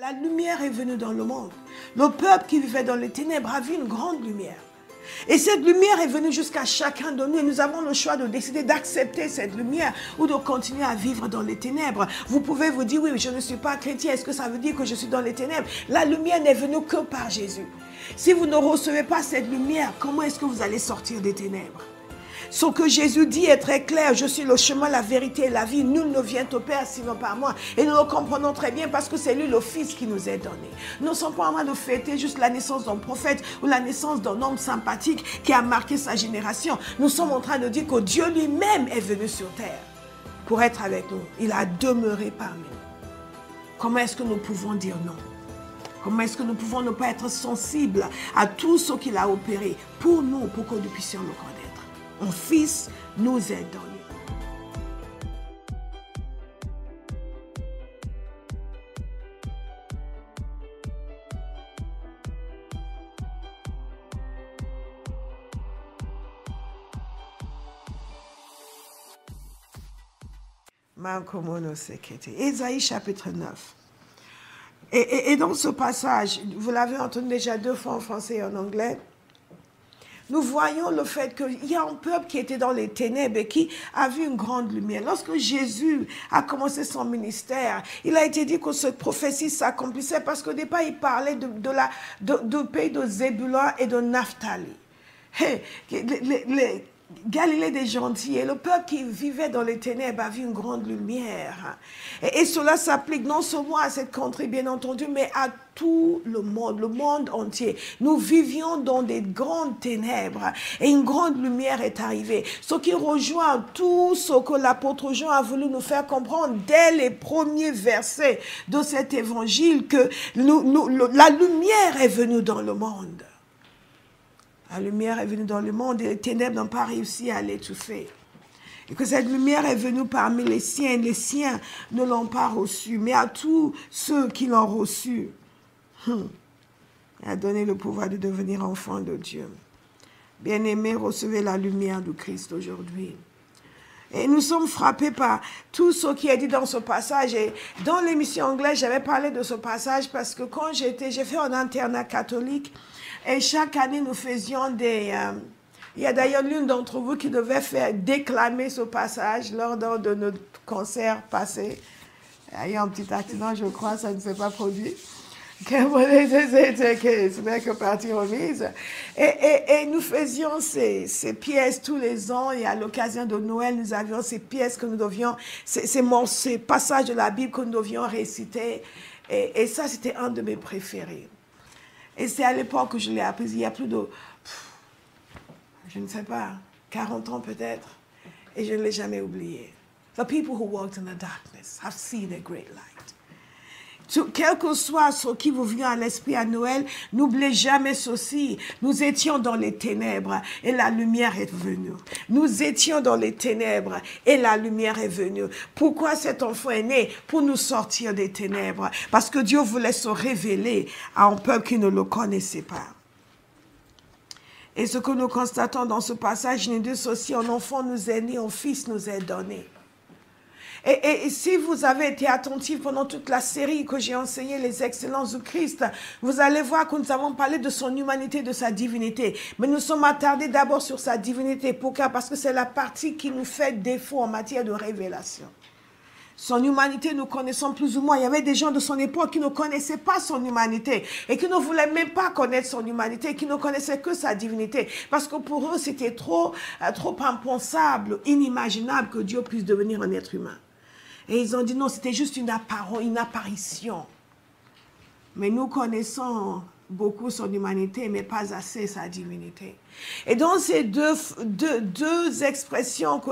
La lumière est venue dans le monde. Le peuple qui vivait dans les ténèbres a vu une grande lumière. Et cette lumière est venue jusqu'à chacun de nous. Et nous avons le choix de décider d'accepter cette lumière ou de continuer à vivre dans les ténèbres. Vous pouvez vous dire, oui, mais je ne suis pas chrétien. Est-ce que ça veut dire que je suis dans les ténèbres? La lumière n'est venue que par Jésus. Si vous ne recevez pas cette lumière, comment est-ce que vous allez sortir des ténèbres? Ce que Jésus dit est très clair. Je suis le chemin, la vérité et la vie. Nul ne vient au Père sinon par moi. Et nous le comprenons très bien parce que c'est lui le Fils qui nous est donné. Nous ne sommes pas en train de fêter juste la naissance d'un prophète ou la naissance d'un homme sympathique qui a marqué sa génération. Nous sommes en train de dire que Dieu lui-même est venu sur terre pour être avec nous. Il a demeuré parmi nous. Comment est-ce que nous pouvons dire non? Comment est-ce que nous pouvons ne pas être sensibles à tout ce qu'il a opéré pour nous, pour que nous puissions le connaître? Un Fils nous est donné. Ésaïe chapitre 9. Et dans ce passage, vous l'avez entendu déjà 2 fois en français et en anglais, nous voyons le fait qu'il y a un peuple qui était dans les ténèbres et qui a vu une grande lumière. Lorsque Jésus a commencé son ministère, il a été dit que cette prophétie s'accomplissait parce qu'au départ, il parlait du pays de Zébulon et de Naphtali. Les Galilée des gentils et le peuple qui vivait dans les ténèbres a vu une grande lumière. Et cela s'applique non seulement à cette contrée, bien entendu, mais à tout le monde entier. Nous vivions dans des grandes ténèbres et une grande lumière est arrivée. Ce qui rejoint tout ce que l'apôtre Jean a voulu nous faire comprendre dès les premiers versets de cet évangile, que la lumière est venue dans le monde. La lumière est venue dans le monde et les ténèbres n'ont pas réussi à l'étouffer. Et que cette lumière est venue parmi les siens ne l'ont pas reçue, mais à tous ceux qui l'ont reçue, il a donné le pouvoir de devenir enfants de Dieu. Bien-aimés, recevez la lumière du Christ aujourd'hui. Et nous sommes frappés par tout ce qui est dit dans ce passage. Et dans l'émission anglaise, j'avais parlé de ce passage parce que quand j'ai fait un internat catholique, et chaque année, nous faisions des... il y a d'ailleurs l'une d'entre vous qui devait faire déclamer ce passage lors de notre concert passé. Il y a eu un petit accident, je crois, ça ne s'est pas produit. Ce n'est que partie remise. Et nous faisions ces pièces tous les ans. Et à l'occasion de Noël, nous avions ces pièces que nous devions... ces passages de la Bible que nous devions réciter. Et ça, c'était un de mes préférés. Et c'est à l'époque que je l'ai appris, il y a plus de, je ne sais pas, 40 ans peut-être, et je ne l'ai jamais oublié. The people who walked in the darkness have seen a great light. Quel que soit ce qui vous vient à l'esprit à Noël, n'oubliez jamais ceci. Nous étions dans les ténèbres et la lumière est venue. Nous étions dans les ténèbres et la lumière est venue. Pourquoi cet enfant est né? Pour nous sortir des ténèbres. Parce que Dieu voulait se révéler à un peuple qui ne le connaissait pas. Et ce que nous constatons dans ce passage, nous dit ceci: un enfant nous est né, un fils nous est donné. Et si vous avez été attentifs pendant toute la série que j'ai enseigné, les excellences du Christ, vous allez voir que nous avons parlé de son humanité, de sa divinité. Mais nous sommes attardés d'abord sur sa divinité. Pourquoi? Parce que c'est la partie qui nous fait défaut en matière de révélation. Son humanité, nous connaissons plus ou moins. Il y avait des gens de son époque qui ne connaissaient pas son humanité et qui ne voulaient même pas connaître son humanité, qui ne connaissaient que sa divinité. Parce que pour eux, c'était trop impensable, inimaginable que Dieu puisse devenir un être humain. Et ils ont dit non, c'était juste une apparition. Mais nous connaissons beaucoup son humanité, mais pas assez sa divinité. Et dans ces deux expressions que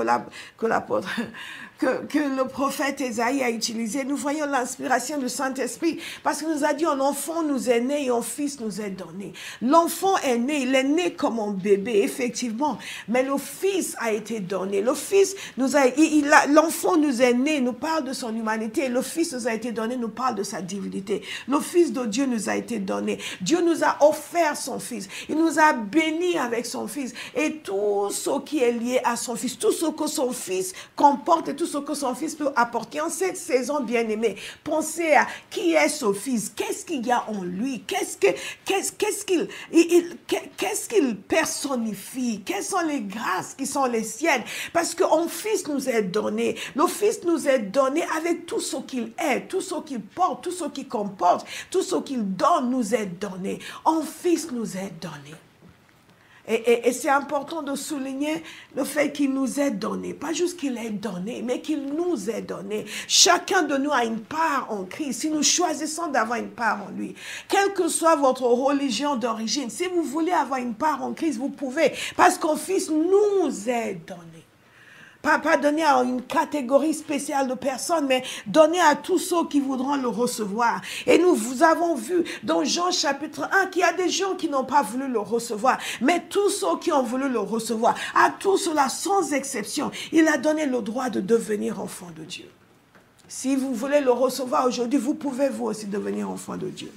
le prophète Ésaïe a utilisées, nous voyons l'inspiration du Saint-Esprit, parce qu'il nous a dit: un enfant nous est né et un fils nous est donné. L'enfant est né, il est né comme un bébé, effectivement, mais le fils a été donné. Le fils l'enfant nous est né, nous parle de son humanité, le fils nous a été donné, nous parle de sa divinité. Le fils de Dieu nous a été donné. Dieu nous a offert son fils. Il nous a bénis avec son fils. Et tout ce qui est lié à son fils, tout ce que son fils comporte et tout ce que son Fils peut apporter. En cette saison, bien-aimés, pensez à qui est ce Fils, qu'est-ce qu'il y a en lui, qu'est-ce qu'il personnifie, quelles sont les grâces qui sont les siennes. Parce qu'un Fils nous est donné. Le Fils nous est donné avec tout ce qu'il est, tout ce qu'il porte, tout ce qu'il comporte, tout ce qu'il donne nous est donné. Un Fils nous est donné. Et c'est important de souligner le fait qu'il nous est donné. Pas juste qu'il est donné, mais qu'il nous est donné. Chacun de nous a une part en Christ. Si nous choisissons d'avoir une part en lui, quelle que soit votre religion d'origine, si vous voulez avoir une part en Christ, vous pouvez. Parce qu'un Fils nous est donné. Pas donné à une catégorie spéciale de personnes, mais donné à tous ceux qui voudront le recevoir. Et nous avons vu dans Jean chapitre 1 qu'il y a des gens qui n'ont pas voulu le recevoir. Mais tous ceux qui ont voulu le recevoir, à tous ceux-là, sans exception, il a donné le droit de devenir enfant de Dieu. Si vous voulez le recevoir aujourd'hui, vous pouvez vous aussi devenir enfant de Dieu.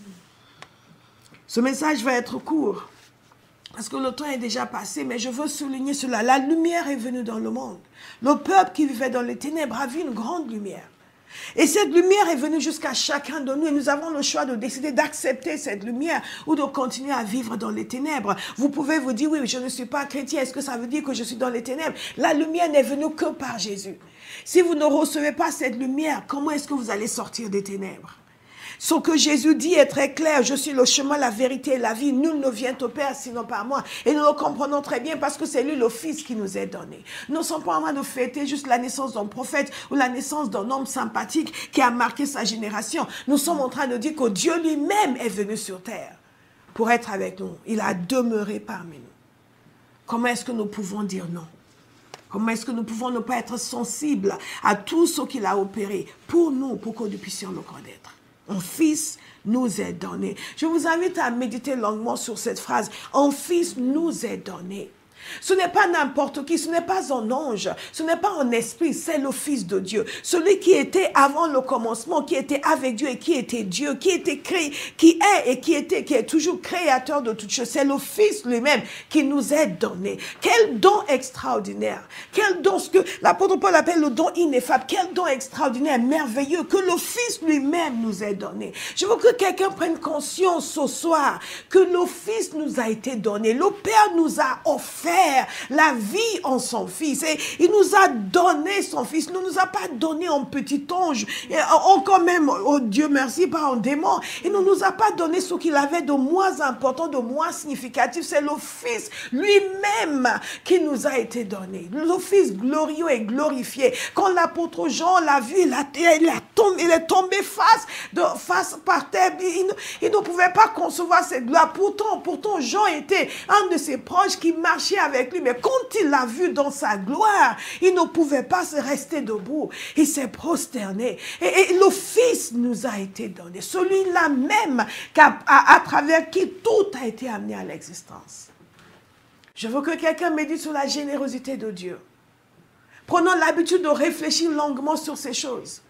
Ce message va être court. Parce que le temps est déjà passé, mais je veux souligner cela. La lumière est venue dans le monde. Le peuple qui vivait dans les ténèbres a vu une grande lumière. Et cette lumière est venue jusqu'à chacun de nous. Et nous avons le choix de décider d'accepter cette lumière ou de continuer à vivre dans les ténèbres. Vous pouvez vous dire, oui, je ne suis pas chrétien. Est-ce que ça veut dire que je suis dans les ténèbres? La lumière n'est venue que par Jésus. Si vous ne recevez pas cette lumière, comment est-ce que vous allez sortir des ténèbres? Ce que Jésus dit est très clair. Je suis le chemin, la vérité et la vie. Nul ne vient au Père sinon par moi. Et nous le comprenons très bien parce que c'est lui le Fils qui nous est donné. Nous ne sommes pas en train de fêter juste la naissance d'un prophète ou la naissance d'un homme sympathique qui a marqué sa génération. Nous sommes en train de dire que Dieu lui-même est venu sur terre pour être avec nous. Il a demeuré parmi nous. Comment est-ce que nous pouvons dire non? Comment est-ce que nous pouvons ne pas être sensibles à tout ce qu'il a opéré pour nous, pour que nous puissions le connaître? Un Fils nous est donné. Je vous invite à méditer longuement sur cette phrase. Un Fils nous est donné. Ce n'est pas n'importe qui, ce n'est pas un ange, ce n'est pas un esprit, c'est le Fils de Dieu. Celui qui était avant le commencement, qui était avec Dieu et qui était Dieu, qui était créé, qui est et qui est toujours créateur de toutes choses. C'est le Fils lui-même qui nous est donné. Quel don extraordinaire. Quel don, ce que l'apôtre Paul appelle le don ineffable. Quel don extraordinaire, merveilleux, que le Fils lui-même nous est donné. Je veux que quelqu'un prenne conscience ce soir que le Fils nous a été donné. Le Père nous a offert la vie en son Fils. Et il nous a donné son Fils. Il ne nous a pas donné un petit ange, et encore même, oh Dieu merci, pas un démon. Il ne nous a pas donné ce qu'il avait de moins important, de moins significatif. C'est le Fils lui-même qui nous a été donné. Le Fils glorieux et glorifié. Quand l'apôtre Jean l'a vu, il est tombé face par terre. Il ne pouvait pas concevoir cette gloire. Pourtant, Jean était un de ses proches qui marchait avec lui, mais quand il l'a vu dans sa gloire, il ne pouvait pas se rester debout. Il s'est prosterné. Et le Fils nous a été donné. Celui-là même à travers qui tout a été amené à l'existence. Je veux que quelqu'un médite sur la générosité de Dieu. Prenons l'habitude de réfléchir longuement sur ces choses.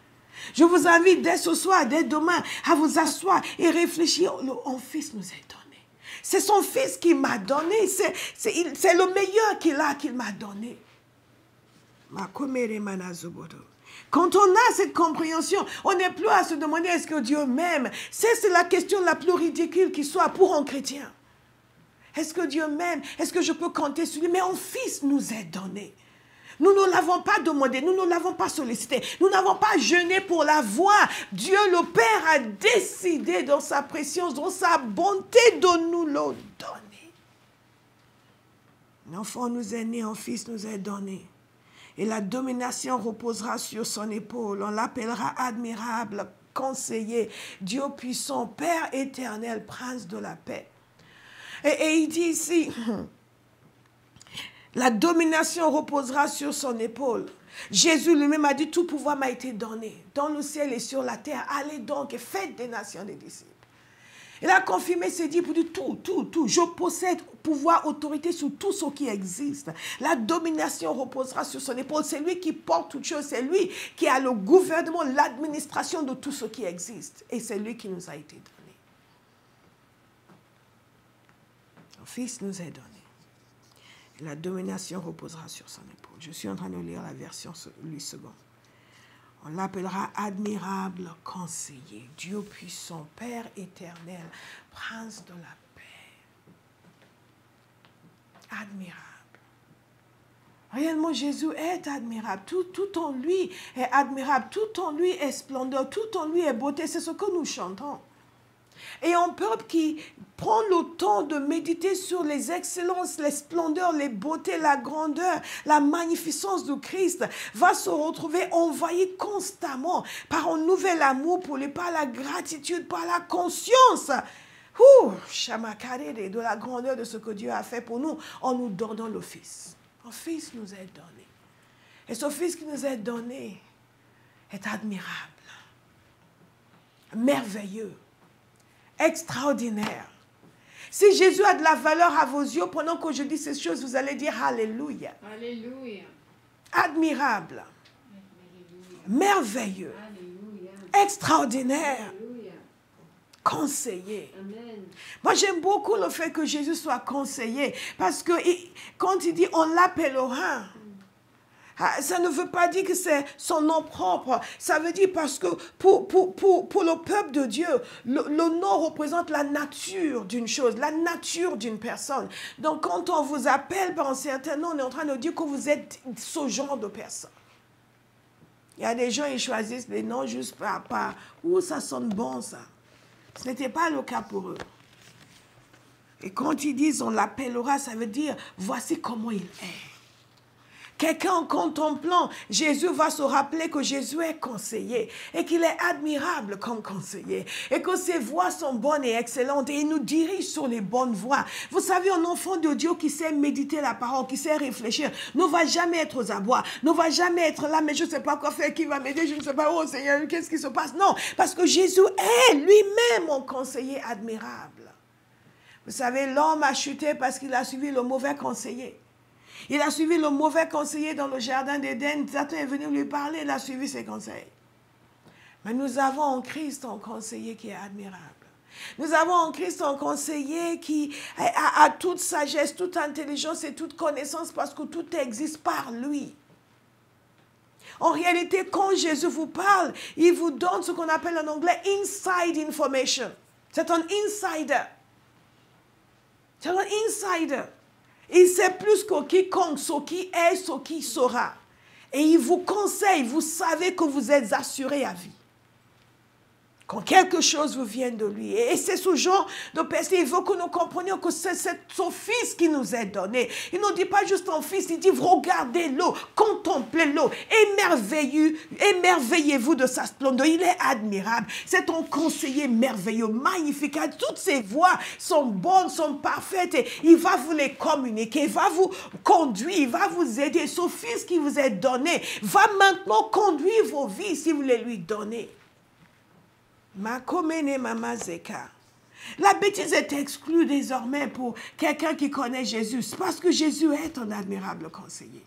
Je vous invite dès ce soir, dès demain, à vous asseoir et réfléchir. Un Fils nous est donné. C'est son Fils qui m'a donné. C'est le meilleur qu'il m'a donné. Quand on a cette compréhension, on n'est plus à se demander est-ce que Dieu m'aime. C'est la question la plus ridicule qui soit pour un chrétien. Est-ce que Dieu m'aime? Est-ce que je peux compter sur lui? Mais un Fils nous est donné. Nous ne l'avons pas demandé, nous ne l'avons pas sollicité, nous n'avons pas jeûné pour l'avoir. Dieu le Père a décidé dans sa préscience, dans sa bonté de nous le donner. Un enfant nous est né, un Fils nous est donné. Et la domination reposera sur son épaule. On l'appellera admirable, conseiller, Dieu puissant, Père éternel, Prince de la paix. Et il dit ici... La domination reposera sur son épaule. Jésus lui-même a dit, tout pouvoir m'a été donné, dans le ciel et sur la terre. Allez donc et faites des nations des disciples. Il a confirmé, s'est dit, pour dire tout. Je possède pouvoir, autorité sur tout ce qui existe. La domination reposera sur son épaule. C'est lui qui porte toutes choses. C'est lui qui a le gouvernement, l'administration de tout ce qui existe. Et c'est lui qui nous a été donné. Le Fils nous est donné. La domination reposera sur son épaule. Je suis en train de lire la version Louis II. On l'appellera admirable conseiller, Dieu puissant, Père éternel, prince de la paix. Admirable. Réellement, Jésus est admirable. Tout en lui est admirable. Tout en lui est splendeur. Tout en lui est beauté. C'est ce que nous chantons. Et un peuple qui prend le temps de méditer sur les excellences, les splendeurs, les beautés, la grandeur, la magnificence du Christ, va se retrouver envahi constamment par un nouvel amour pour lui, par la gratitude, par la conscience. Chamakarede, de la grandeur de ce que Dieu a fait pour nous en nous donnant le Fils. Un Fils nous est donné. Et ce Fils qui nous est donné est admirable, merveilleux, extraordinaire. Si Jésus a de la valeur à vos yeux, pendant que je dis ces choses, vous allez dire Alléluia. Alléluia. Admirable, merveilleux, extraordinaire, conseiller. Amen. Moi, j'aime beaucoup le fait que Jésus soit conseiller, parce que quand il dit on l'appellera, ça ne veut pas dire que c'est son nom propre. Ça veut dire parce que pour le peuple de Dieu, le nom représente la nature d'une chose, la nature d'une personne. Donc, quand on vous appelle par un certain nom, on est en train de dire que vous êtes ce genre de personne. Il y a des gens, ils choisissent des noms juste par où ça sonne bon, ça. Ce n'était pas le cas pour eux. Et quand ils disent on l'appellera, ça veut dire voici comment il est. Quelqu'un en contemplant Jésus va se rappeler que Jésus est conseiller et qu'il est admirable comme conseiller et que ses voies sont bonnes et excellentes et il nous dirige sur les bonnes voies. Vous savez, un enfant de Dieu qui sait méditer la parole, qui sait réfléchir, ne va jamais être aux abois, ne va jamais être là, mais je ne sais pas quoi faire, qui va m'aider, je ne sais pas, oh Seigneur, qu'est-ce qui se passe? Non, parce que Jésus est lui-même un conseiller admirable. Vous savez, l'homme a chuté parce qu'il a suivi le mauvais conseiller. Il a suivi le mauvais conseiller dans le jardin d'Éden. Satan est venu lui parler, il a suivi ses conseils. Mais nous avons en Christ un conseiller qui est admirable. Nous avons en Christ un conseiller qui a toute sagesse, toute intelligence et toute connaissance parce que tout existe par lui. En réalité, quand Jésus vous parle, il vous donne ce qu'on appelle en anglais « inside information ». C'est un insider. C'est un insider. Il sait plus que quiconque ce qui est, ce qui sera. Et il vous conseille, vous savez que vous êtes assuré à vie. Quand quelque chose vous vient de lui. Et c'est ce genre de personne, il veut que nous comprenions que c'est son Fils qui nous est donné. Il ne dit pas juste un Fils, il dit regardez-le, contemplez-le, émerveillez-vous de sa splendeur. Il est admirable. C'est un conseiller merveilleux, magnifique. Toutes ses voies sont bonnes, sont parfaites. Et il va vous les communiquer, il va vous conduire, il va vous aider. Ce Fils qui vous est donné va maintenant conduire vos vies si vous les lui donnez. La bêtise est exclue désormais pour quelqu'un qui connaît Jésus. Parce que Jésus est un admirable conseiller.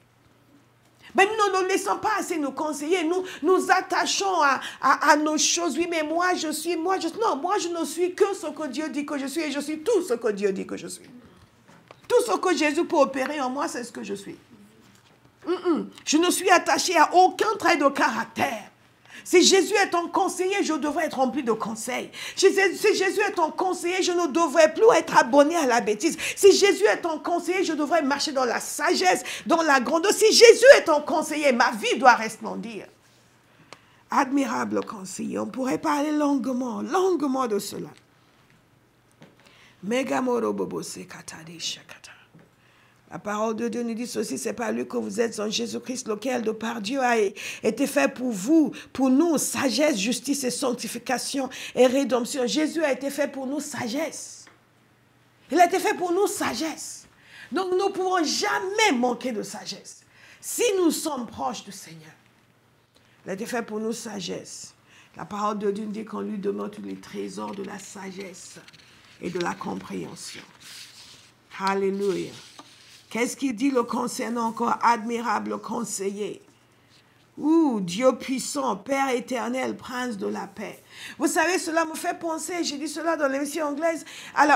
Mais nous ne laissons pas assez nous conseiller. Nous nous attachons à nos choses. Oui, mais non, moi je ne suis que ce que Dieu dit que je suis et je suis tout ce que Dieu dit que je suis. Tout ce que Jésus peut opérer en moi, c'est ce que je suis. Je ne suis attaché à aucun trait de caractère. Si Jésus est ton conseiller, je devrais être rempli de conseils. Si Jésus est ton conseiller, je ne devrais plus être abonné à la bêtise. Si Jésus est ton conseiller, je devrais marcher dans la sagesse, dans la grandeur. Si Jésus est ton conseiller, ma vie doit resplendir. Admirable conseiller, on pourrait parler longuement de cela. La parole de Dieu nous dit ceci, c'est par lui que vous êtes en Jésus-Christ, lequel de par Dieu a été fait pour vous, pour nous, sagesse, justice et sanctification et rédemption. Jésus a été fait pour nous, sagesse. Il a été fait pour nous, sagesse. Donc nous ne pouvons jamais manquer de sagesse. Si nous sommes proches du Seigneur, il a été fait pour nous, sagesse. La parole de Dieu nous dit qu'on lui demande tous les trésors de la sagesse et de la compréhension. Alléluia. Qu'est-ce qu'il dit le concernant encore? Admirable conseiller. Dieu puissant, Père éternel, Prince de la paix. Vous savez, cela me fait penser, j'ai dit cela dans l'émission anglaise,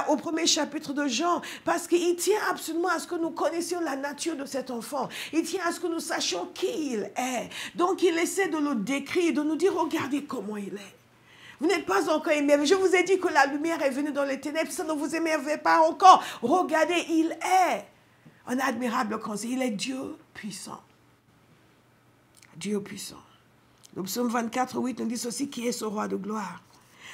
au premier chapitre de Jean, parce qu'il tient absolument à ce que nous connaissions la nature de cet enfant. Il tient à ce que nous sachions qui il est. Donc, il essaie de le décrire, de nous dire, regardez comment il est. Vous n'êtes pas encore émerveillés. Je vous ai dit que la lumière est venue dans les ténèbres, ça ne vous émerveille pas encore. Regardez, il est un admirable conseil. Il est Dieu puissant. Dieu puissant. Le psaume 24, 8 nous dit aussi qui est ce roi de gloire.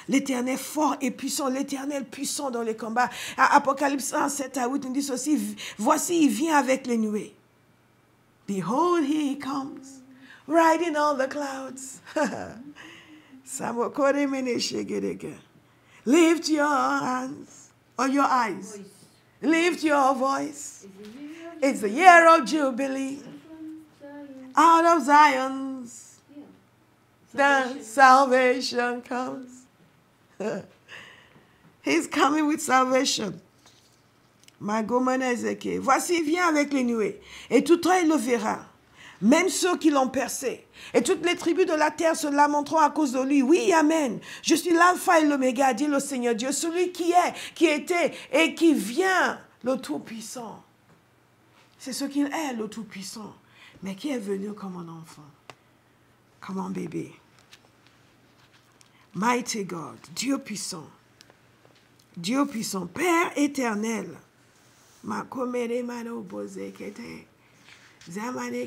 L'Éternel fort et puissant, l'Éternel puissant dans les combats. Apocalypse 1, 7 à 8 nous dit aussi, voici, il vient avec les nuées. Behold, he comes, riding on the clouds. Lift your hands, or your eyes. Lift your voice. It's the year of Jubilee. Out of Zion's, the salvation comes. He's coming with salvation. Voici, il vient avec les nuées, et tout œil le verra, même ceux qui l'ont percé. Et toutes les tribus de la terre se lamenteront à cause de lui. Oui, amen. Je suis l'alpha et l'oméga, dit le Seigneur Dieu, celui qui est, qui était et qui vient, le Tout-Puissant. C'est ce qu'il est, le Tout-Puissant, mais qui est venu comme un enfant, comme un bébé. Mighty God, Dieu puissant, Père éternel.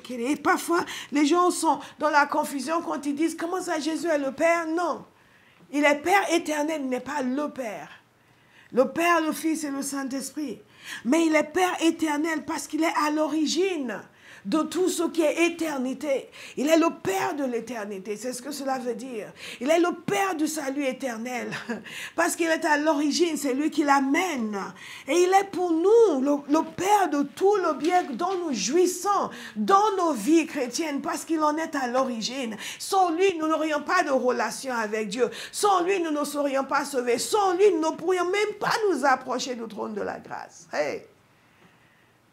Et parfois, les gens sont dans la confusion quand ils disent, comment ça Jésus est le Père? Non, il est Père éternel, il n'est pas le Père. Le Père, le Fils et le Saint-Esprit. Mais il est Père éternel parce qu'il est à l'origine de tout ce qui est éternité. Il est le Père de l'éternité, c'est ce que cela veut dire. Il est le Père du salut éternel, parce qu'il est à l'origine, c'est lui qui l'amène. Et il est pour nous le Père de tout le bien dont nous jouissons dans nos vies chrétiennes, parce qu'il en est à l'origine. Sans lui, nous n'aurions pas de relation avec Dieu. Sans lui, nous ne serions pas sauvés. Sans lui, nous ne pourrions même pas nous approcher du trône de la grâce. Hey!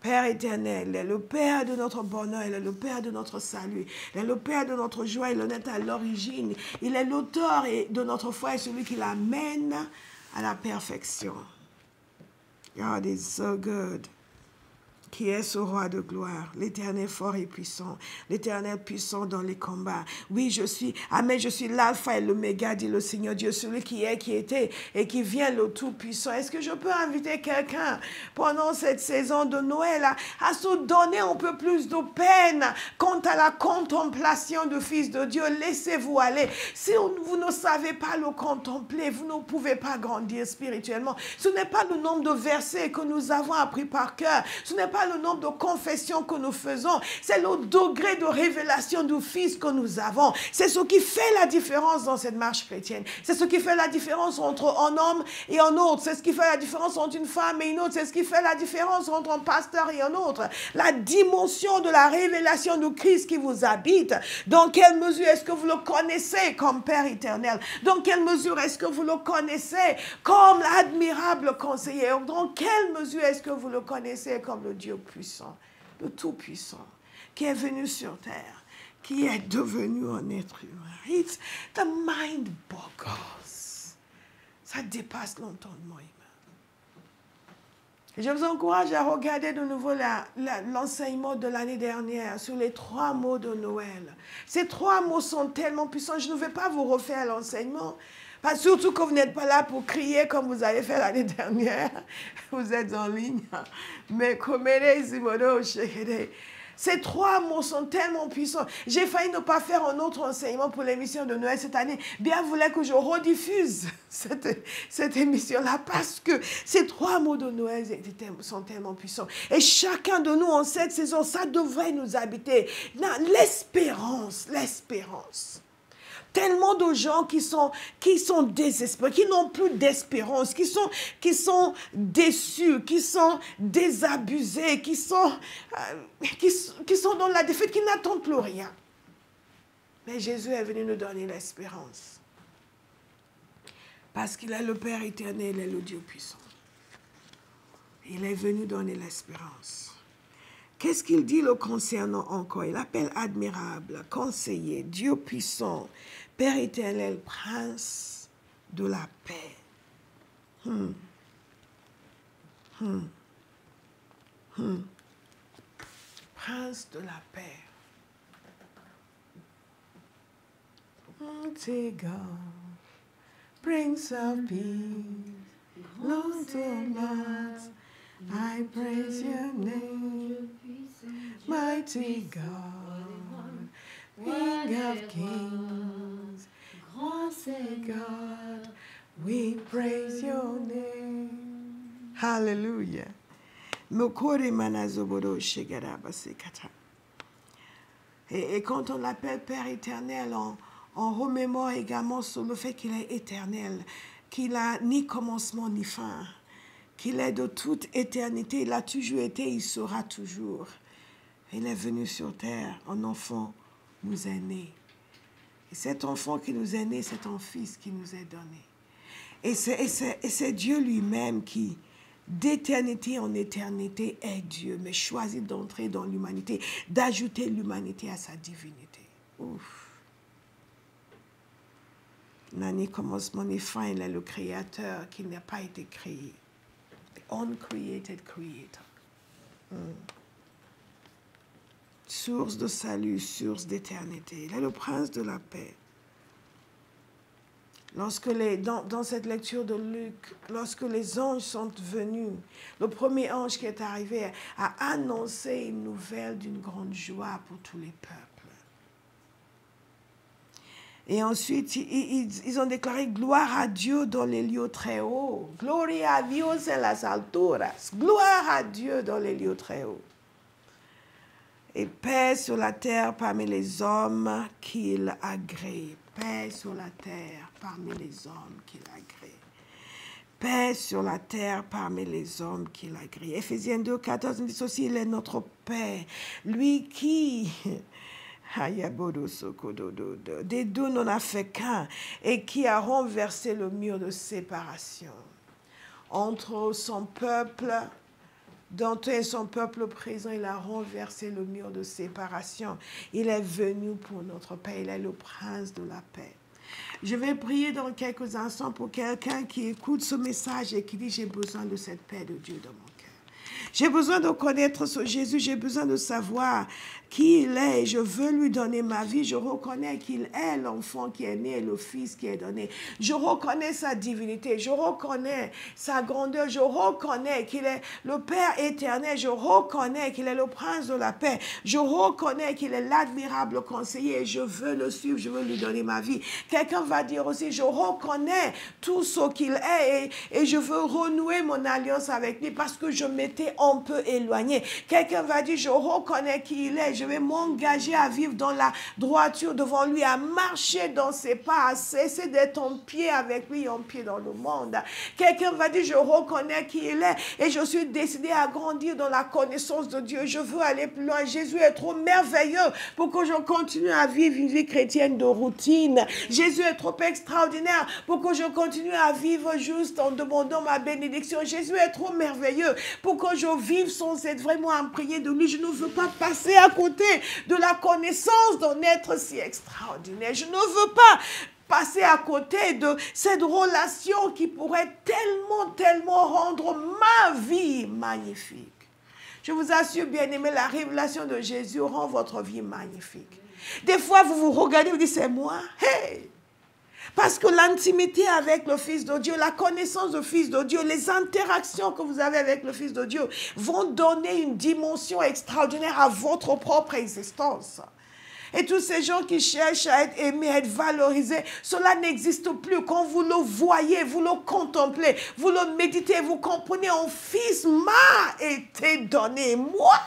Père éternel, il est le Père de notre bonheur, il est le Père de notre salut, il est le Père de notre joie, il en est à l'origine. Il est l'auteur de notre foi et celui qui l'amène à la perfection. God is so good. Qui est ce roi de gloire, l'Éternel fort et puissant, l'Éternel puissant dans les combats. Oui, je suis l'alpha et l'oméga, dit le Seigneur Dieu, celui qui est, qui était et qui vient, le Tout-Puissant. Est-ce que je peux inviter quelqu'un pendant cette saison de Noël à se donner un peu plus de peine quant à la contemplation du Fils de Dieu? Laissez-vous aller. Si vous ne savez pas le contempler, vous ne pouvez pas grandir spirituellement. Ce n'est pas le nombre de versets que nous avons appris par cœur. Ce n'est pas le nombre de confessions que nous faisons, c'est le degré de révélation du Fils que nous avons. C'est ce qui fait la différence dans cette marche chrétienne. C'est ce qui fait la différence entre un homme et un autre. C'est ce qui fait la différence entre une femme et une autre. C'est ce qui fait la différence entre un pasteur et un autre. La dimension de la révélation du Christ qui vous habite. Dans quelle mesure est-ce que vous le connaissez comme Père éternel? Dans quelle mesure est-ce que vous le connaissez comme l'admirable conseiller? Dans quelle mesure est-ce que vous le connaissez comme le Dieu puissant, le Tout-Puissant, qui est venu sur terre, qui est devenu un être humain? It's the mind boggles. Ça dépasse l'entendement humain. Et je vous encourage à regarder de nouveau l'enseignement de l'année dernière sur les 3 mots de Noël. Ces 3 mots sont tellement puissants. Je ne vais pas vous refaire l'enseignement. Surtout que vous n'êtes pas là pour crier comme vous avez fait l'année dernière. Vous êtes en ligne. Mais ces 3 mots sont tellement puissants. J'ai failli ne pas faire un autre enseignement pour l'émission de Noël cette année. Bien voulait que je rediffuse cette émission-là parce que ces 3 mots de Noël sont tellement puissants. Et chacun de nous en cette saison, ça devrait nous habiter. L'espérance, l'espérance. Tellement de gens qui sont désespérés, qui n'ont plus d'espérance, qui sont déçus, qui sont désabusés, qui sont dans la défaite, qui n'attendent plus rien. Mais Jésus est venu nous donner l'espérance. Parce qu'il est le Père éternel, il est le Dieu puissant. Il est venu donner l'espérance. Qu'est-ce qu'il dit le concernant encore? Il appelle admirable, conseiller, Dieu puissant, Père éternel, prince de la paix. Prince de la paix. Mighty God, Prince of Peace, Lord of Lords, I praise your name. Mighty God, King of Kings, Grand God, we praise your name. Hallelujah. Et quand on l'appelle Père éternel, on remémore également sur le fait qu'il est éternel, qu'il n'a ni commencement ni fin, qu'il est de toute éternité, il a toujours été, il sera toujours. Il est venu sur terre, un enfant nous est né. Et cet enfant qui nous est né, c'est un fils qui nous est donné. Et c'est Dieu lui-même qui, d'éternité en éternité, est Dieu, mais choisit d'entrer dans l'humanité, d'ajouter l'humanité à sa divinité. Ouf. Il n'a ni commencement ni fin, il est le créateur qui n'a pas été créé. The uncreated creator. Source de salut, source d'éternité. Il est le prince de la paix. Lorsque dans cette lecture de Luc, lorsque les anges sont venus, le premier ange qui est arrivé a annoncé une nouvelle d'une grande joie pour tous les peuples. Et ensuite, ils ont déclaré gloire à Dieu dans les lieux très hauts. Gloria a Dios en las alturas. Gloire à Dieu dans les lieux très hauts. Et paix sur la terre parmi les hommes qu'il agrée. Paix sur la terre parmi les hommes qu'il agrée. Paix sur la terre parmi les hommes qu'il agrée. Éphésiens 2, 14 dit aussi, il est notre paix. Lui qui... des deux n'en a fait qu'un et qui a renversé le mur de séparation entre son peuple, d'entre et son peuple présent. Il a renversé le mur de séparation. Il est venu pour notre paix. Il est le prince de la paix. Je vais prier dans quelques instants pour quelqu'un qui écoute ce message et qui dit, j'ai besoin de cette paix de Dieu dans mon cœur. J'ai besoin de connaître ce Jésus, j'ai besoin de savoir qui il est et je veux lui donner ma vie. Je reconnais qu'il est l'enfant qui est né, le fils qui est donné. Je reconnais sa divinité, je reconnais sa grandeur, je reconnais qu'il est le Père éternel, je reconnais qu'il est le prince de la paix, je reconnais qu'il est l'admirable conseiller et je veux le suivre, je veux lui donner ma vie. Quelqu'un va dire aussi, je reconnais tout ce qu'il est et je veux renouer mon alliance avec lui parce que je m'étais un peu éloigné. Quelqu'un va dire, je reconnais qui il est, je vais m'engager à vivre dans la droiture devant lui, à marcher dans ses pas, à cesser d'être en pied avec lui, en pied dans le monde. Quelqu'un va dire, je reconnais qui il est et je suis décidé à grandir dans la connaissance de Dieu. Je veux aller plus loin. Jésus est trop merveilleux pour que je continue à vivre une vie chrétienne de routine. Jésus est trop extraordinaire pour que je continue à vivre juste en demandant ma bénédiction. Jésus est trop merveilleux pour que je vive sans être vraiment imprégné de lui. Je ne veux pas passer à côté de la connaissance d'un être si extraordinaire. Je ne veux pas passer à côté de cette relation qui pourrait tellement rendre ma vie magnifique. Je vous assure, bien-aimés, la révélation de Jésus rend votre vie magnifique. Des fois, vous vous regardez et vous dites, c'est moi. Hey! Parce que l'intimité avec le Fils de Dieu, la connaissance du Fils de Dieu, les interactions que vous avez avec le Fils de Dieu vont donner une dimension extraordinaire à votre propre existence. Et tous ces gens qui cherchent à être aimés, à être valorisés, cela n'existe plus. Quand vous le voyez, vous le contemplez, vous le méditez, vous comprenez, un fils m'a été donné. Moi.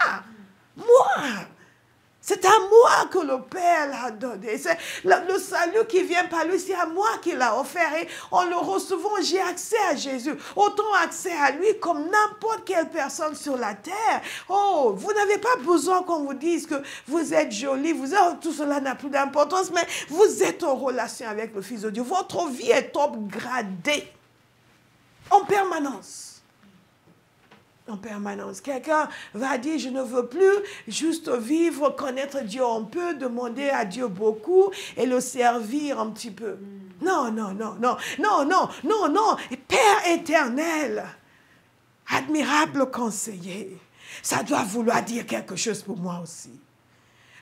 C'est à moi que le Père l'a donné. C'est le salut qui vient par lui, c'est à moi qu'il l'a offert. Et en le recevant, j'ai accès à Jésus. Autant accès à lui comme n'importe quelle personne sur la terre. Oh, vous n'avez pas besoin qu'on vous dise que vous êtes joli. Tout cela n'a plus d'importance, mais vous êtes en relation avec le Fils de Dieu. Votre vie est upgradée en permanence. en permanence. Quelqu'un va dire, je ne veux plus juste vivre, connaître Dieu un peu, demander à Dieu beaucoup et le servir un petit peu. Non, non, non, non, non, non, non, non. Père éternel, admirable conseiller, ça doit vouloir dire quelque chose pour moi aussi.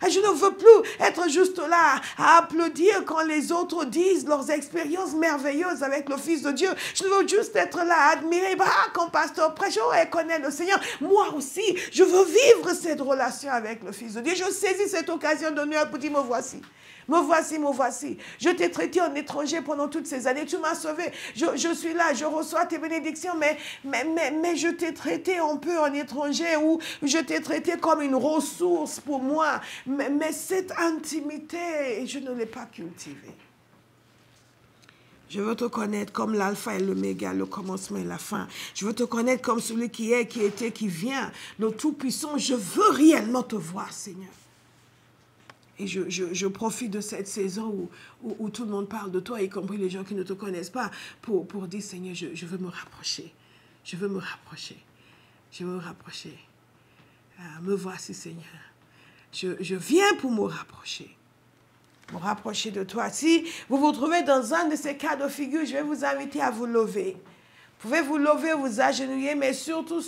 Et je ne veux plus être juste là à applaudir quand les autres disent leurs expériences merveilleuses avec le Fils de Dieu. Je veux juste être là à admirer, quand pasteur prêche, et connaît le Seigneur. Moi aussi, je veux vivre cette relation avec le Fils de Dieu. Je saisis cette occasion d'honneur pour dire, me voici. Me voici, me voici. Je t'ai traité en étranger pendant toutes ces années. Tu m'as sauvé. Je suis là, je reçois tes bénédictions, mais je t'ai traité un peu en étranger ou je t'ai traité comme une ressource pour moi. Mais cette intimité, je ne l'ai pas cultivée. Je veux te connaître comme l'alpha et l'oméga, le commencement et la fin. Je veux te connaître comme celui qui est, qui était, qui vient, le Tout-Puissant. Je veux réellement te voir, Seigneur. Et je profite de cette saison où tout le monde parle de toi, y compris les gens qui ne te connaissent pas, pour dire, Seigneur, je veux me rapprocher. Je veux me rapprocher. Je veux me rapprocher. Me voici, Seigneur. Je viens pour me rapprocher. Me rapprocher de toi. Si vous vous trouvez dans un de ces cas de figure, je vais vous inviter à vous lever. Vous pouvez vous lever, vous agenouiller, mais surtout,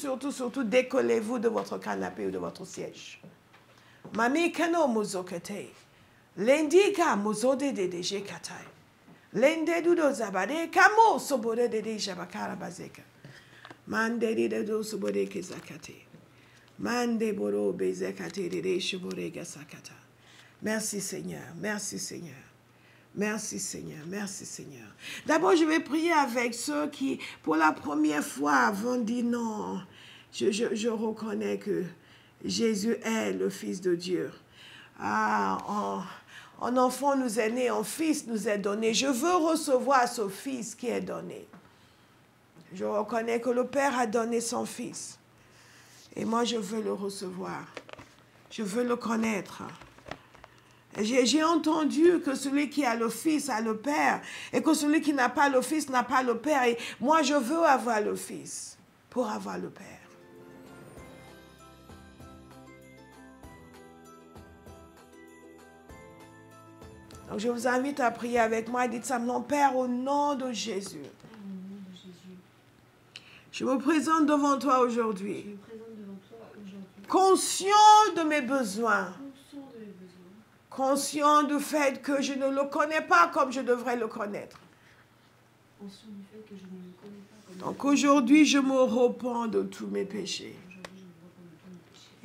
décollez-vous de votre canapé ou de votre siège. Mami kano muzokete. Lendi ka muzode de jekatai. Lende dudo zabade kamo sobore de jabakara bazeka. Mande de do sobore ke zakate. Mande boro bezekate de shobore gasakata. Merci Seigneur, merci Seigneur. Merci Seigneur, merci Seigneur. D'abord, je vais prier avec ceux qui, pour la première fois, vont dire non. Je reconnais que Jésus est le Fils de Dieu. Un enfant nous est né, un Fils nous est donné. Je veux recevoir ce Fils qui est donné. Je reconnais que le Père a donné son Fils. Et moi, je veux le recevoir. Je veux le connaître. J'ai entendu que celui qui a le Fils a le Père et que celui qui n'a pas le Fils n'a pas le Père. Et moi, je veux avoir le Fils pour avoir le Père. Donc, je vous invite à prier avec moi et dites simplement, Père, au nom de Jésus, je me présente devant toi aujourd'hui, conscient de mes besoins, conscient du fait que je ne le connais pas comme je devrais le connaître. Donc aujourd'hui, je me repens de tous mes péchés.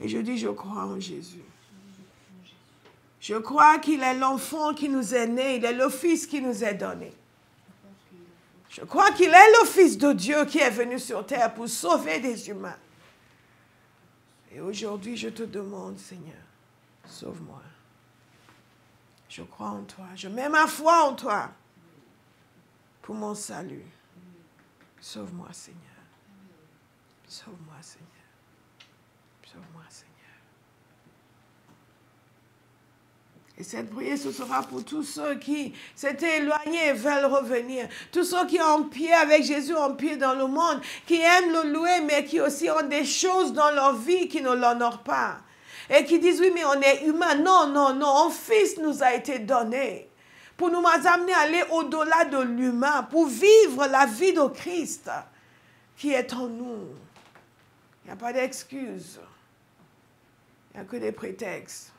Et je dis, je crois en Jésus. Je crois qu'il est l'enfant qui nous est né, il est le Fils qui nous est donné. Je crois qu'il est le Fils de Dieu qui est venu sur terre pour sauver des humains. Et aujourd'hui, je te demande, Seigneur, sauve-moi. Je crois en toi, je mets ma foi en toi pour mon salut. Sauve-moi, Seigneur. Sauve-moi, Seigneur. Sauve-moi, Seigneur. Et cette prière, ce sera pour tous ceux qui s'étaient éloignés et veulent revenir. Tous ceux qui ont pied avec Jésus, ont pied dans le monde, qui aiment le louer, mais qui aussi ont des choses dans leur vie qui ne l'honorent pas. Et qui disent, oui, mais on est humain. Non, non, non, un Fils nous a été donné pour nous amener à aller au-delà de l'humain, pour vivre la vie de Christ qui est en nous. Il n'y a pas d'excuses. Il n'y a que des prétextes.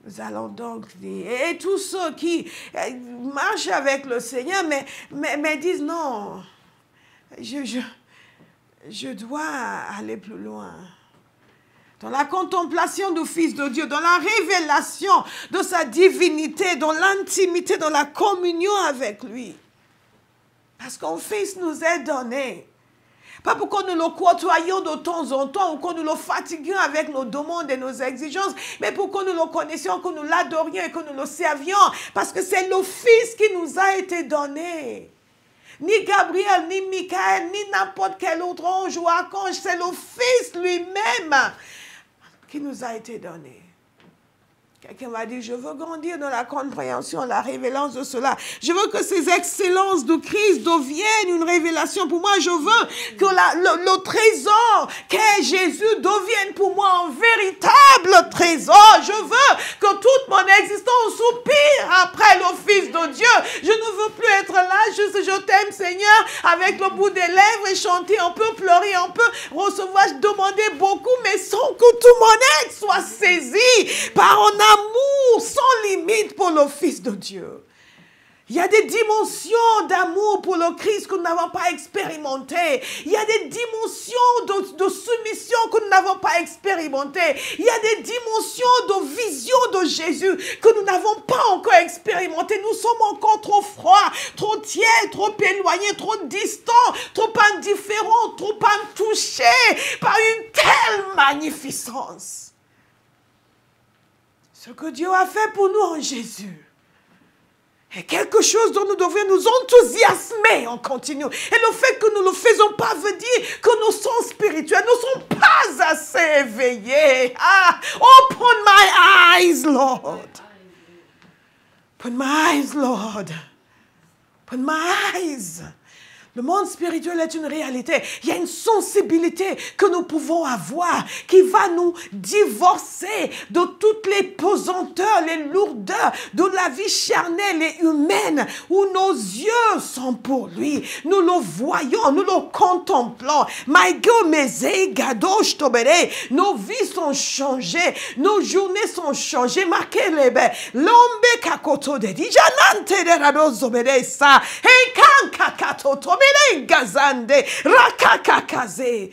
Nous allons donc dire, et tous ceux qui marchent avec le Seigneur, mais disent non, je dois aller plus loin. Dans la contemplation du Fils de Dieu, dans la révélation de sa divinité, dans l'intimité, dans la communion avec lui. Parce qu'un Fils nous est donné. Pas pour que nous le côtoyions de temps en temps ou que nous le fatiguions avec nos demandes et nos exigences, mais pour que nous le connaissions, que nous l'adorions et que nous le servions. Parce que c'est le Fils qui nous a été donné. Ni Gabriel, ni Michael, ni n'importe quel autre ange ou archange, c'est le Fils lui-même qui nous a été donné. Quelqu'un m'a dit, je veux grandir dans la compréhension, la révélance de cela. Je veux que ces excellences de Christ deviennent une révélation pour moi. Je veux que le trésor qu'est Jésus devienne pour moi un véritable trésor. Je veux que toute mon existence soupire après le Fils de Dieu. Je ne veux plus être là, juste je t'aime Seigneur, avec le bout des lèvres et chanter un peu, pleurer un peu, recevoir, demander beaucoup, mais sans que tout mon être soit saisi par un amour sans limite pour le Fils de Dieu. Il y a des dimensions d'amour pour le Christ que nous n'avons pas expérimentées. Il y a des dimensions de soumission que nous n'avons pas expérimentées. Il y a des dimensions de vision de Jésus que nous n'avons pas encore expérimentées. Nous sommes encore trop froids, trop tièdes, trop éloignés, trop distants, trop indifférents, trop touchés par une telle magnificence. Ce que Dieu a fait pour nous en Jésus est quelque chose dont nous devrions nous enthousiasmer en continu. Et le fait que nous ne le faisons pas veut dire que nos sens spirituels ne sont pas assez éveillés. Ah, open my eyes, Lord. Open my eyes, Lord. Open my eyes. Le monde spirituel est une réalité. Il y a une sensibilité que nous pouvons avoir qui va nous divorcer de toutes les pesanteurs, les lourdeurs de la vie charnelle et humaine où nos yeux sont pour lui. Nous le voyons, nous le contemplons. Nos vies sont changées, nos journées sont changées. Gazande, rakakakaze.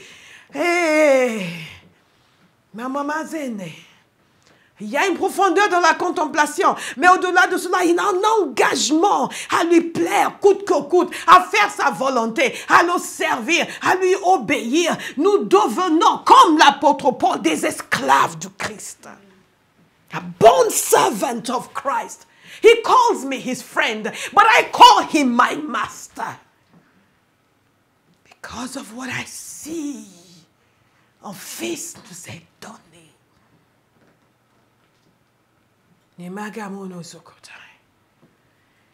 Mamamazene. Il y a une profondeur dans la contemplation, mais au-delà de cela, il y a un engagement à lui plaire, coûte que coûte, à faire sa volonté, à le servir, à lui obéir. Nous devenons, comme l'apôtre Paul, des esclaves du Christ. A bond servant of Christ. He calls me his friend, but I call him my master. Because of what I see en Fils nous est donné.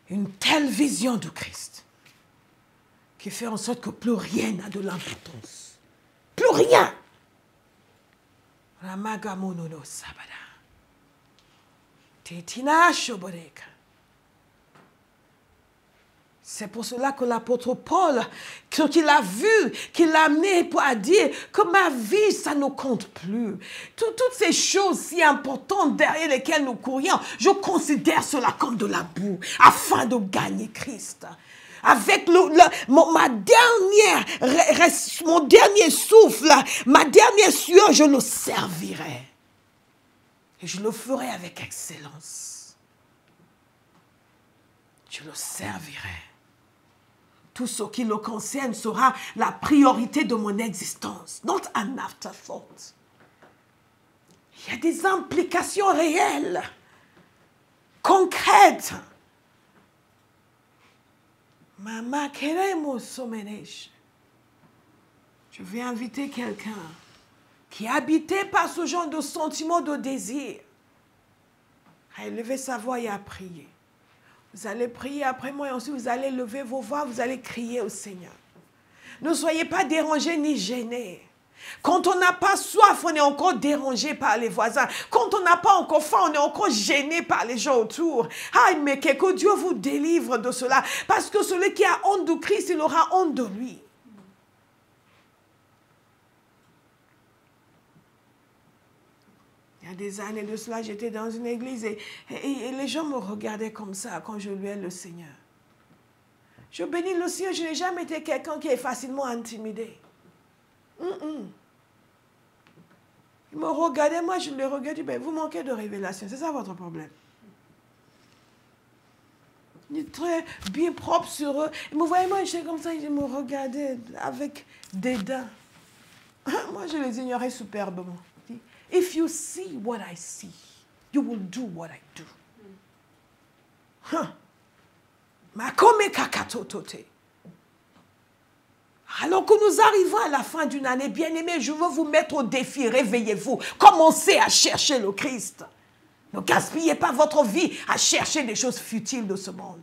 Une telle vision du Christ qui fait en sorte que plus rien n'a de l'importance. Plus rien. C'est pour cela que l'apôtre Paul, quand il a vu, qu'il l'a amené à dire que ma vie, ça ne compte plus. Toutes ces choses si importantes derrière lesquelles nous courions, je considère cela comme de la boue, afin de gagner Christ. Avec mon dernier souffle, ma dernière sueur, je le servirai. Et je le ferai avec excellence. Je le servirai. Tout ce qui le concerne sera la priorité de mon existence, not an afterthought. Il y a des implications réelles, concrètes. Mama queremos somenesh. Je vais inviter quelqu'un qui est habité par ce genre de sentiment de désir à élever sa voix et à prier. Vous allez prier après moi et ensuite vous allez lever vos voix, vous allez crier au Seigneur. Ne soyez pas dérangés ni gênés. Quand on n'a pas soif, on est encore dérangé par les voisins. Quand on n'a pas encore faim, on est encore gêné par les gens autour. Ah, mais que Dieu vous délivre de cela. Parce que celui qui a honte de Christ, il aura honte de lui. Il y a des années de cela, j'étais dans une église et les gens me regardaient comme ça quand je louais le Seigneur. Je bénis le Seigneur, je n'ai jamais été quelqu'un qui est facilement intimidé. Ils me regardaient, moi je les regardais, ben, vous manquez de révélation, c'est ça votre problème. Ils étaient très bien propres sur eux. Ils me voyaient, moi j'étais comme ça, ils me regardaient avec dédain. Moi je les ignorais superbement. If you see what I see, you will do what I do. Alors que nous arrivons à la fin d'une année, bien-aimés, je veux vous mettre au défi, réveillez-vous. Commencez à chercher le Christ. Ne gaspillez pas votre vie à chercher des choses futiles de ce monde.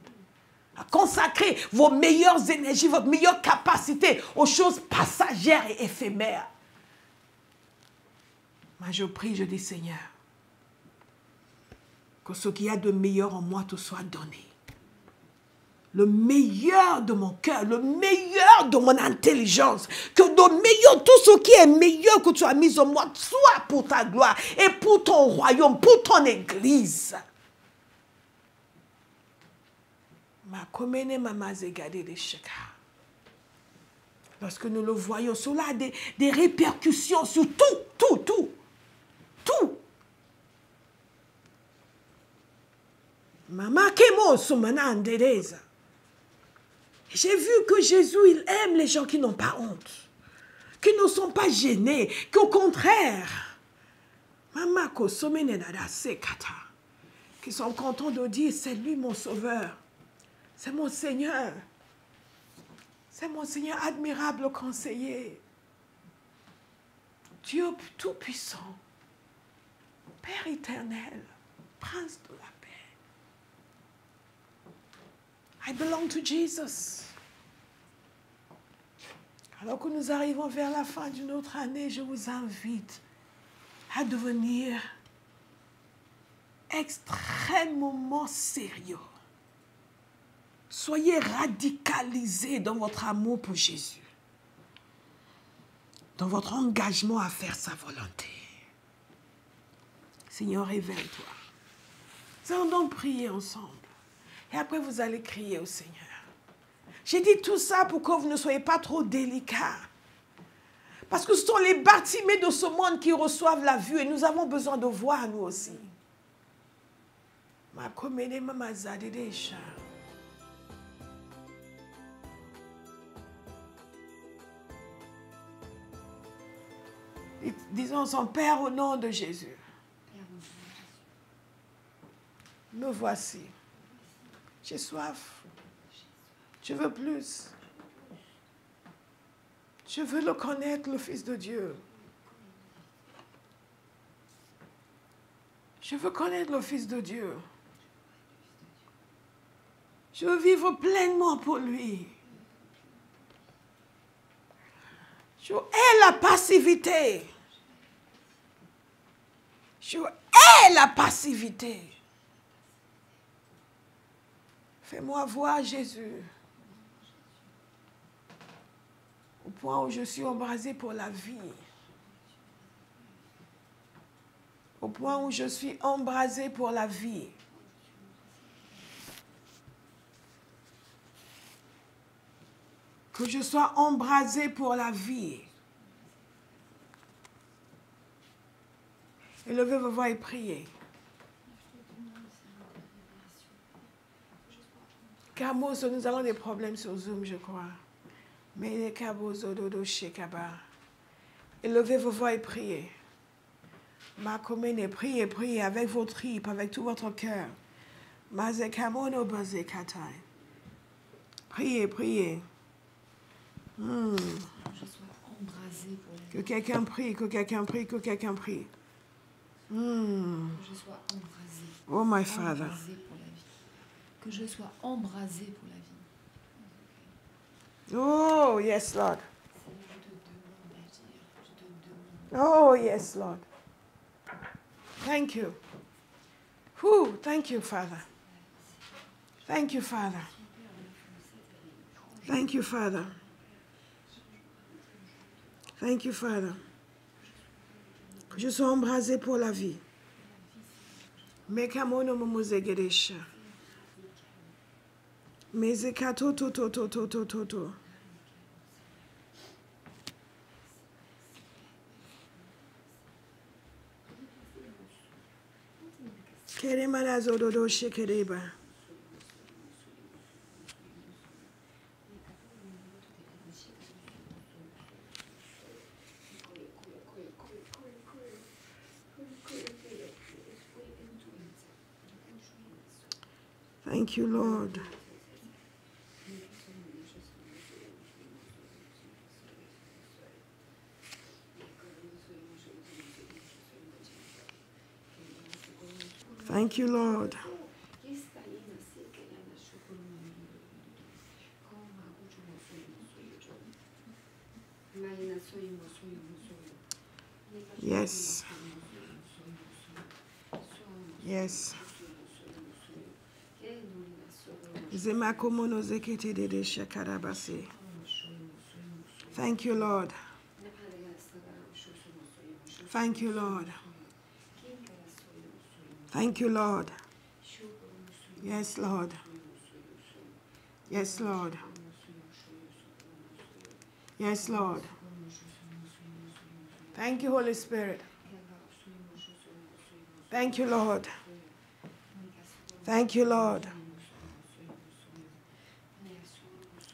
À consacrer vos meilleures énergies, votre meilleure capacité aux choses passagères et éphémères. Moi, je prie, je dis, Seigneur, que ce qu'il y a de meilleur en moi te soit donné. Le meilleur de mon cœur, le meilleur de mon intelligence, que le meilleur, tout ce qui est meilleur que tu as mis en moi, soit pour ta gloire et pour ton royaume, pour ton église. Lorsque nous le voyons, cela a des répercussions sur tout. J'ai vu que Jésus, il aime les gens qui n'ont pas honte, qui ne sont pas gênés, qu'au contraire, qui sont contents de dire, c'est lui mon sauveur, c'est mon Seigneur admirable conseiller, Dieu tout-puissant, Père éternel, Prince de la paix. I belong to Jesus. Alors que nous arrivons vers la fin d'une autre année, je vous invite à devenir extrêmement sérieux. Soyez radicalisés dans votre amour pour Jésus, dans votre engagement à faire sa volonté. Seigneur, révèle-toi. Nous allons donc prier ensemble. Et après, vous allez crier au Seigneur. J'ai dit tout ça pour que vous ne soyez pas trop délicats. Parce que ce sont les Bartimée de ce monde qui reçoivent la vue et nous avons besoin de voir nous aussi. Disons son Père au nom de Jésus. Me voici. J'ai soif. Je veux plus. Je veux le connaître, le Fils de Dieu. Je veux connaître le Fils de Dieu. Je veux vivre pleinement pour lui. Je hais la passivité. Je hais la passivité. Fais-moi voir Jésus. Au point où je suis embrasé pour la vie. Au point où je suis embrasé pour la vie. Que je sois embrasé pour la vie. Élevez vos voix et priez. Cabozo, nous avons des problèmes sur Zoom, je crois. Mais les Cabozo, dodo, shekaba. Élevez vos voix et priez. Makomene, priez, priez avec vos tripes, avec tout votre cœur. Mazekamono bazekatai. Priez, priez. Je sois embrasé pour la vie. Que quelqu'un prie, que quelqu'un prie, que quelqu'un prie. Que je sois embrasé. Oh, my Father. Embrasé pour la vie. Que je sois embrasé pour la vie. Oh, yes, Lord. Je te demande d'agir. Je te demande. Oh, yes, Lord. Thank you. Whew, thank you, Father. Thank you, Father. Thank you, Father. Thank you, Father. Que je sois embrasé pour la vie. Mekamono momozegedesha. Mezekato to to to to to to to. Keremanazo dodo shekereba. Thank you, Lord. Thank you, Lord. Yes. Yes. Thank you, Lord. Thank you, Lord. Thank you, Lord. Yes, Lord. Yes, Lord. Yes, Lord. Thank you, Holy Spirit. Thank you, Lord. Thank you, Lord.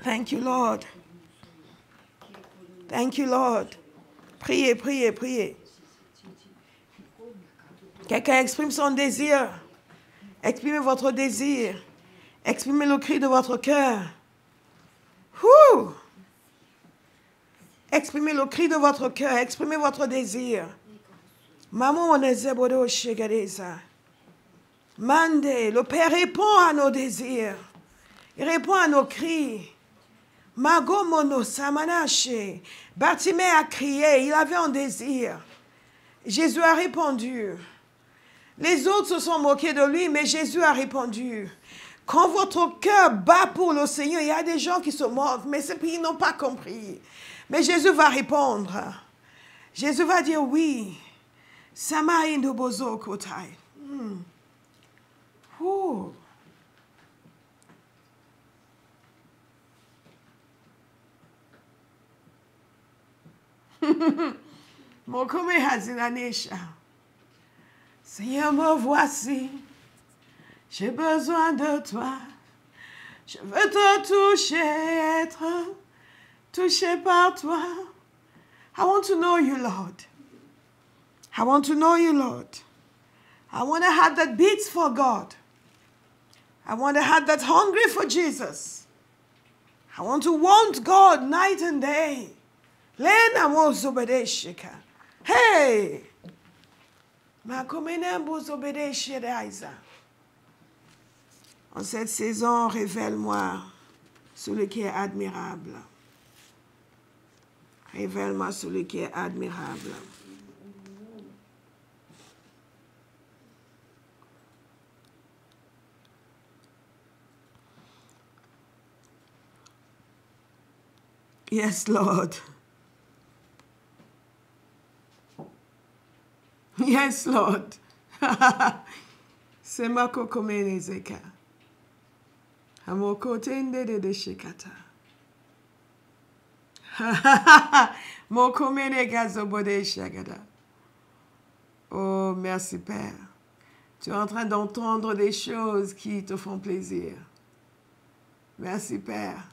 Thank you, Lord. Thank you, Lord. Priez, priez, priez. Quelqu'un exprime son désir. Exprimez votre désir. Exprimez le cri de votre cœur. Exprimez le cri de votre cœur. Exprimez votre désir. Maman, on est zébodo chegadeza. Mande, le Père répond à nos désirs. Il répond à nos cris. Magomono samanache. Bartimée a crié, il avait un désir. Jésus a répondu. Les autres se sont moqués de lui, mais Jésus a répondu. Quand votre cœur bat pour le Seigneur, il y a des gens qui se moquent, mais ils n'ont pas compris. Mais Jésus va répondre. Jésus va dire oui. Samaïndo bozo kotai. Mokome hazinanesha. Seigneur, me voici. J'ai besoin de toi. Je veux te toucher, être touché par toi. I want to know you, Lord. I want to know you, Lord. I want a heart that beats for God. I want a heart that's hungry for Jesus. I want to want God night and day. Lena mozobedeshika. Hey! En cette saison, révèle-moi celui qui est admirable. Révèle-moi celui qui est admirable. Yes, Lord. Yes, Lord. Semako komene zeka. Hamoko tende de shikata. Mokomene gazobode shagada. Oh, merci Père. Tu es en train d'entendre des choses qui te font plaisir. Merci Père.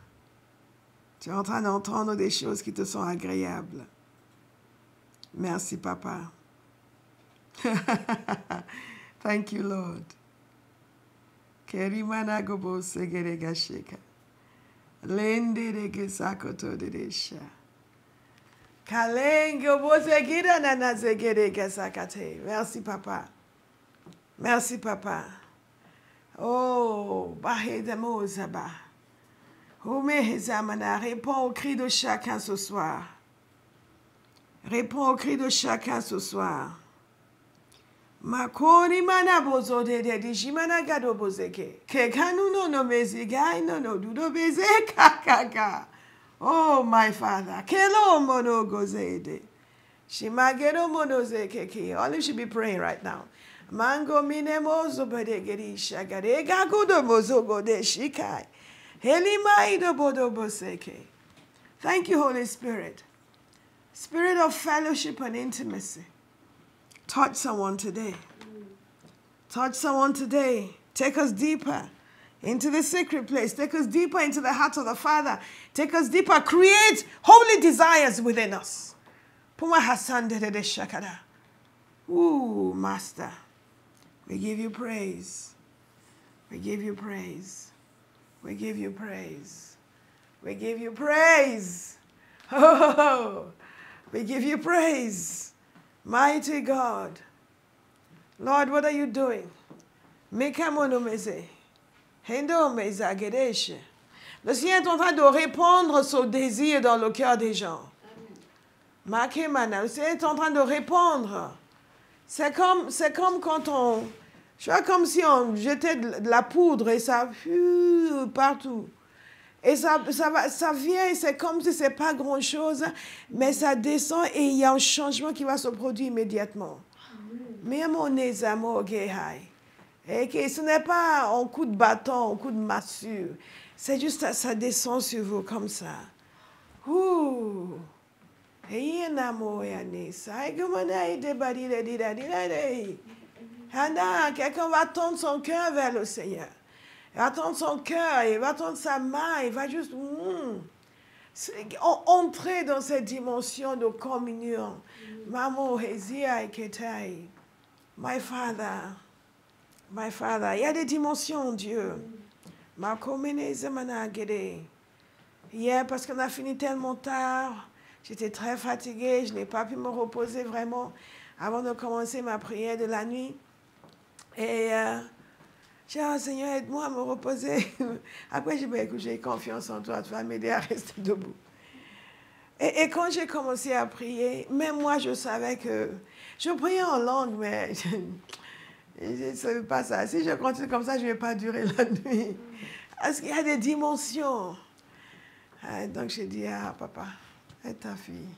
Tu es en train d'entendre des choses qui te sont agréables. Merci Papa. Thank you, Lord. Kerimana gobo segere gasheka. Lende de gesakoto de desha. Kalengo bo segida nana segere gasakate. Merci, Papa. Merci, Papa. Oh, bahedamo zaba. Omehezamana, réponds au cri de chacun ce soir. Réponds au cri de chacun ce soir. Makoni mana bozo de dijimana gado bozeke. Kekanu no mezigai no dudo beze kakaka. Oh, my Father. Kelo mono gozede. Shimagero mono zeke. All you should be praying right now. Mango mine mozo bedegeri shagare gagudo mozo gode shikai. Helimai do bodo bozeke. Thank you, Holy Spirit. Spirit of fellowship and intimacy. Touch someone today. Touch someone today. Take us deeper into the secret place. Take us deeper into the heart of the Father. Take us deeper. Create holy desires within us. Puma Hassan de Shakada. Ooh, Master. We give you praise. We give you praise. We give you praise. We give you praise. Oh, we give you praise. Mighty God. Lord, what are you doing? Mekamonomese. Hendo mezagedesh. Le Seigneur est en train de répandre son désir dans le cœur des gens. Makemana, le Seigneur est en train de répandre. C'est comme quand on... Je vois comme si on jetait de la poudre et ça... partout. Et ça vient, c'est comme si c'est pas grand-chose, mais ça descend et il y a un changement qui va se produire immédiatement. Mais mon amour, et que ce n'est pas un coup de bâton, un coup de massue. C'est juste ça descend sur vous comme ça. Ouh. Et un amour, quelqu'un va tendre son cœur vers le Seigneur. Il va tendre son cœur, il va tendre sa main, il va juste entrer dans cette dimension de communion. Maman, my Father, il y a des dimensions, Dieu. Hier, parce qu'on a fini tellement tard, j'étais très fatiguée, je n'ai pas pu me reposer vraiment avant de commencer ma prière de la nuit. Et j'ai dit, Seigneur, aide-moi à me reposer. Après, j'ai dit, écoute, j'ai confiance en toi, tu vas m'aider à rester debout. Et quand j'ai commencé à prier, même moi, je savais que... Je priais en langue, mais je ne savais pas ça. Si je continue comme ça, je ne vais pas durer la nuit. Parce qu'il y a des dimensions. Donc, j'ai dit, papa, aide ta fille.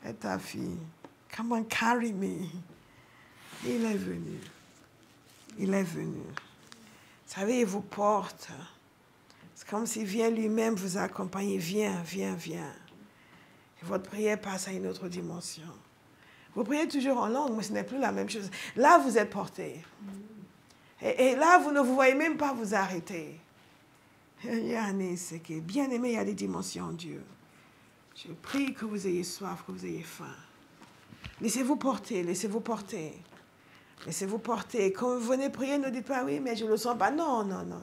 Aide ta fille. Come on, carry me. Il est venu. Il est venu. Vous savez, il vous porte. C'est comme s'il vient lui-même vous accompagner. Viens, viens, viens. Et votre prière passe à une autre dimension. Vous priez toujours en langue, mais ce n'est plus la même chose. Là, vous êtes porté. Et là, vous ne vous voyez même pas vous arrêter. Bien-aimé, il y a des dimensions en Dieu. Je prie que vous ayez soif, que vous ayez faim. Laissez-vous porter, laissez-vous porter. Laissez-vous porter. Quand vous venez prier, ne dites pas, oui, mais je ne le sens pas. Non, non, non,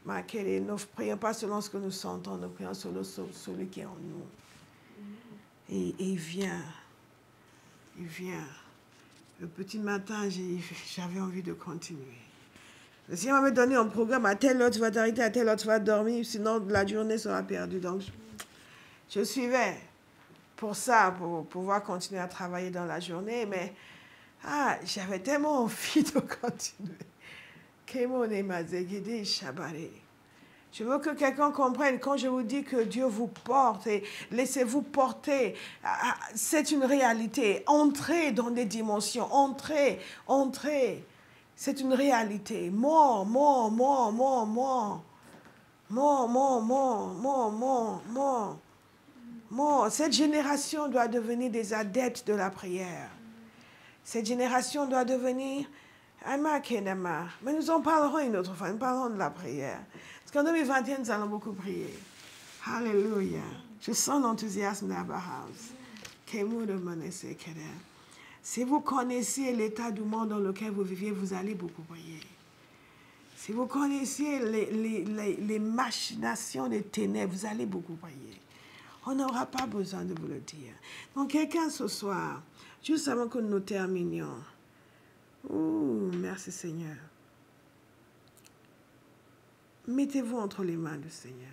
non. Ne prions pas selon ce que nous sentons, nous prions selon celui qui est en nous. Et il vient. Il vient. Le petit matin, j'avais envie de continuer. Le Seigneur m'avait donné un programme, à telle heure tu vas t'arrêter, à telle heure tu vas dormir, sinon la journée sera perdue. Donc, je suivais pour ça, pour pouvoir continuer à travailler dans la journée, mais j'avais tellement envie de continuer. Je veux que quelqu'un comprenne, quand je vous dis que Dieu vous porte et laissez-vous porter, c'est une réalité. Entrez dans des dimensions, entrez. C'est une réalité. More. Cette génération doit devenir des adeptes de la prière. Cette génération doit devenir... Mais nous en parlerons une autre fois, nous parlerons de la prière. Parce qu'en 2021, nous allons beaucoup prier. Alléluia. Je sens l'enthousiasme d'Abba House. Si vous connaissiez l'état du monde dans lequel vous viviez, vous allez beaucoup prier. Si vous connaissiez les machinations des ténèbres, vous allez beaucoup prier. On n'aura pas besoin de vous le dire. Donc, quelqu'un ce soir, juste avant que nous terminions, merci Seigneur. Mettez-vous entre les mains du Seigneur.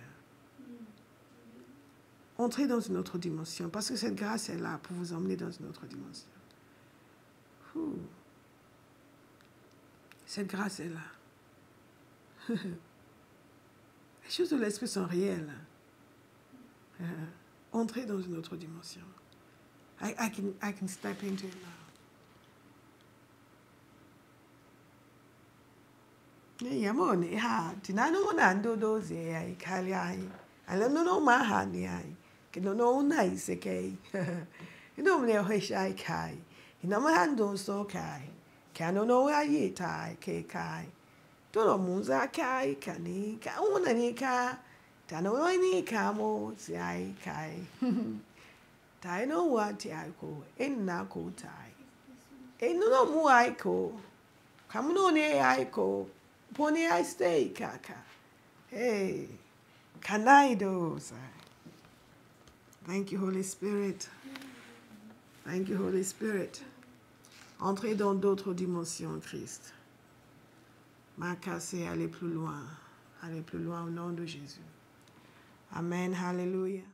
Entrez dans une autre dimension, parce que cette grâce est là pour vous emmener dans une autre dimension. Cette grâce est là. Les choses de l'esprit sont réelles. Entrez dans une autre dimension. I can step into it now. Yamone ha tinano nando doze ai kali ai ala no mahani ai ke no nai se ke ino me ho shai kai ina mahando so kai kano no ai tai ke kai to no muza kai kani ka una ni ka tano ni ka mo si ai kai tai no wa ti ai ko enna ko tai no mu ai ko kamuno ne ai ko Pony I stay, Kaka. Hey, Kanaido. Thank you, Holy Spirit. Thank you, Holy Spirit. Entrez dans d'autres dimensions, Christ. m'a cassé, aller plus loin. Aller plus loin au nom de Jésus. Amen, hallelujah.